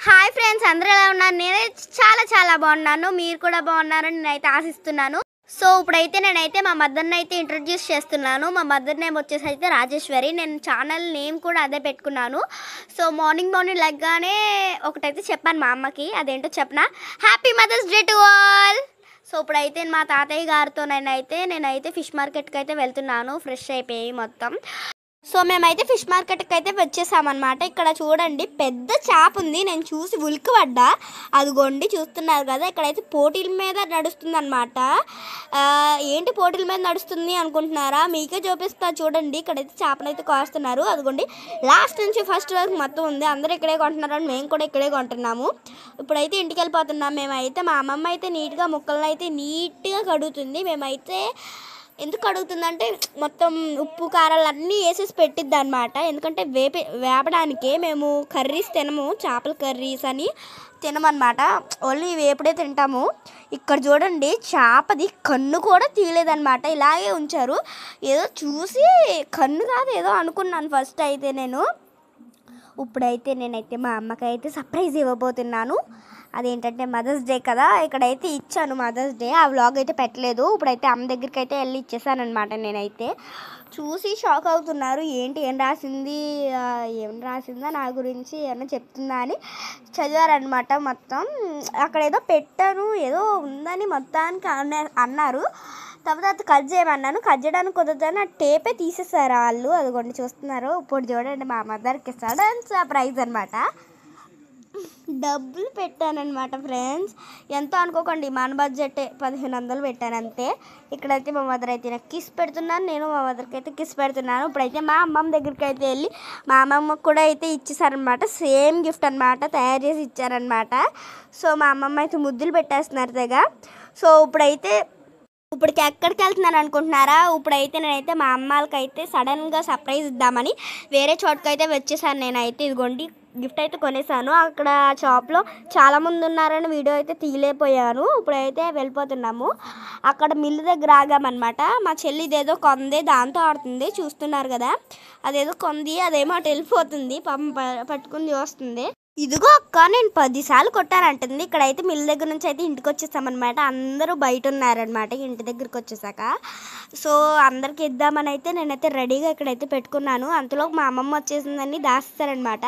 Hi friends, అందరూ ఎలా ఉన్నారు? నేనైతే చాలా బాగున్నాను. మీరు కూడా బాగున్నారని నేనైతే ఆశిస్తున్నాను. సో ఇప్పుడైతే నేనైతే మా మదర్ని అయితే ఇంట్రడ్యూస్ చేస్తున్నాను. మా మదర్ నేమ్ వచ్చేసి అయితే రాజేశ్వరి. నేను ఛానల్ నేమ్ కూడా అదే పెట్టుకున్నాను. సో మార్నింగ్ లెగ్గానే ఒకటైతే చెప్పాను మా అమ్మకి. అదేంటో చెప్పనా, happy mother's day to all. So ఇప్పుడైతే మా తాతయ్య గారితో నేనైతే ఫిష్ మార్కెట్కి అయితే వెళ్తున్నాను. ఫ్రెష్ అయిపోయి మొత్తం. సో మేమైతే ఫిష్ మార్కెట్కి అయితే వచ్చేసామన్నమాట. ఇక్కడ చూడండి, పెద్ద చేప ఉంది. నేను చూసి ఉలిక్కిపడ్డా. అదిగోండి చూస్తున్నారు కదా, ఇక్కడైతే పోటీల మీద నడుస్తుంది అనమాట. ఏంటి పోటీల మీద నడుస్తుంది అనుకుంటున్నారా? మీకే చూపిస్తా చూడండి. ఇక్కడైతే చేపనైతే కోస్తున్నారు. అదిగోండి, లాస్ట్ నుంచి ఫస్ట్ వరకు మొత్తం ఉంది. అందరూ ఇక్కడే కొంటున్నారని మేము కూడా ఇక్కడే కొంటున్నాము. ఇప్పుడైతే ఇంటికి వెళ్ళిపోతున్నాం. మేమైతే మా అమ్మమ్మ అయితే నీట్గా ముక్కలను అయితే నీట్గా కడుగుతుంది. మేమైతే ఎందుకు అడుగుతుందంటే మొత్తం ఉప్పు కారాలు అన్నీ వేసేసి పెట్టిద్ది అనమాట. ఎందుకంటే వేపడానికే మేము కర్రీస్ తినము, చేపల కర్రీస్ అని తినమన్నమాట. ఓన్లీ వేపుడే తింటాము. ఇక్కడ చూడండి, చేపది కన్ను కూడా తీయలేదన్నమాట, ఇలాగే ఉంచారు. ఏదో చూసి కన్ను కాదు ఏదో అనుకున్నాను ఫస్ట్ అయితే నేను. ఇప్పుడైతే నేనైతే మా అమ్మకైతే సర్ప్రైజ్ ఇవ్వబోతున్నాను. అదేంటంటే మదర్స్ డే కదా, ఇక్కడైతే ఇచ్చాను మదర్స్ డే. ఆ వ్లాగ్ అయితే పెట్టలేదు. ఇప్పుడైతే అమ్మ దగ్గరికి అయితే వెళ్ళి ఇచ్చేసాను అనమాట. నేనైతే చూసి షాక్ అవుతున్నారు. ఏం రాసిందా నా గురించి, ఏమన్నా చెప్తుందా అని చదివారనమాట మొత్తం. అక్కడ ఏదో పెట్టాను, ఏదో ఉందని మొత్తానికి అన్నారు. తర్వాత కట్ చేయమన్నాను. కట్ చేయడానికి కుదరదని ఆ టేపే తీసేసారు వాళ్ళు. అదిగోండి చూస్తున్నారు. ఇప్పుడు చూడండి, మా మదర్కి సడన్ సర్ప్రైజ్ అనమాట. డబ్బులు పెట్టానమాట ఫ్రెండ్స్. ఎంతో అనుకోకండి, మన బడ్జెట్ 1500 పెట్టాను అంతే. ఇక్కడైతే మా మదర్ అయితే నాకు కిస్ పెడుతున్నాను, నేను మా మదర్కి అయితే కిస్ పెడుతున్నాను. ఇప్పుడైతే మా అమ్మమ్మ దగ్గరికి అయితే వెళ్ళి మా అమ్మమ్మకి కూడా అయితే ఇచ్చేసారనమాట. సేమ్ గిఫ్ట్ అనమాట, తయారు చేసి ఇచ్చారనమాట. సో మా అమ్మమ్మ అయితే ముద్దులు పెట్టేస్తున్నారు తెగ. సో ఇప్పటికి ఎక్కడికి వెళ్తున్నాను అనుకుంటున్నారా? ఇప్పుడైతే నేనైతే మా అమ్మలకైతే సడన్గా సర్ప్రైజ్ ఇద్దామని వేరే చోటుకైతే వచ్చేసాను. నేనైతే ఇదిగోండి గిఫ్ట్ అయితే కొనేసాను. అక్కడ షాప్లో చాలామంది ఉన్నారని వీడియో అయితే తీయలేకపోయాను. ఇప్పుడైతే వెళ్ళిపోతున్నాము. అక్కడ మిల్లు దగ్గర ఆగామన్నమాట. మా చెల్లి ఇదేదో కొంది, దాంతో ఆడుతుంది. చూస్తున్నారు కదా, అదేదో కొంది, అదేమో అటు వెళ్ళిపోతుంది. పట్టుకుని చూస్తుంది. ఇదిగో అక్క, నేను 10 సార్లు కొట్టానంటుంది. ఇక్కడైతే మిల్ దగ్గర నుంచి అయితే ఇంటికి వచ్చేసామన్నమాట. అందరూ బయట ఉన్నారనమాట ఇంటి దగ్గరికి వచ్చేసాక. సో అందరికి ఇద్దామని అయితే నేనైతే రెడీగా ఇక్కడైతే పెట్టుకున్నాను. అంతలో మా అమ్మమ్మ వచ్చేసిందని దాస్తారనమాట.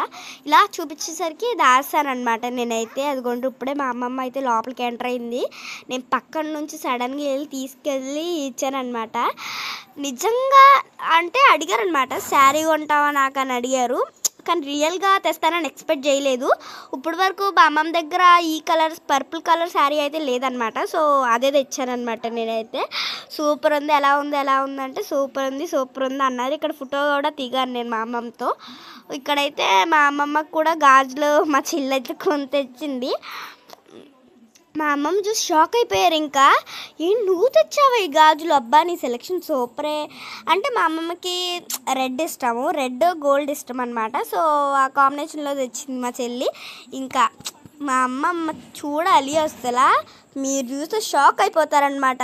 ఇలా చూపించేసరికి దాస్తానమాట నేనైతే. అదిగోండి, ఇప్పుడే మా అమ్మమ్మ అయితే లోపలికి ఎంటర్ అయింది. నేను పక్కన నుంచి సడన్గా తీసుకెళ్ళి ఇచ్చానమాట. నిజంగా అంటే అడిగారనమాట, శారీ కొంటావా నాకు అని అడిగారు. కానీ రియల్గా తెస్తానని ఎక్స్పెక్ట్ చేయలేదు. ఇప్పటి వరకు మా అమ్మమ్మ దగ్గర ఈ కలర్ పర్పుల్ కలర్ శారీ అయితే లేదనమాట. సో అదే తెచ్చానమాట నేనైతే. సూపర్ ఉంది, ఎలా ఉంది అంటే సూపర్ ఉంది అన్నారు. ఇక్కడ ఫోటో కూడా దిగాను నేను మా అమ్మమ్మతో. ఇక్కడైతే మా అమ్మమ్మకి కూడా గాజులు మా చెల్లి అయితే కొని తెచ్చింది. మా అమ్మమ్మ చూసి షాక్ అయిపోయారు. ఇంకా నువ్వు తెచ్చావా ఈ గాజులు? అబ్బా నీ సెలెక్షన్ సూపరే అంటే. మా అమ్మమ్మకి రెడ్ ఇష్టము, రెడ్ గోల్డ్ ఇష్టం అనమాట. సో ఆ కాంబినేషన్లో తెచ్చింది మా చెల్లి. ఇంకా మా అమ్మమ్మ చూడాలి, అసలు మీరు చూస్తే షాక్ అయిపోతారనమాట.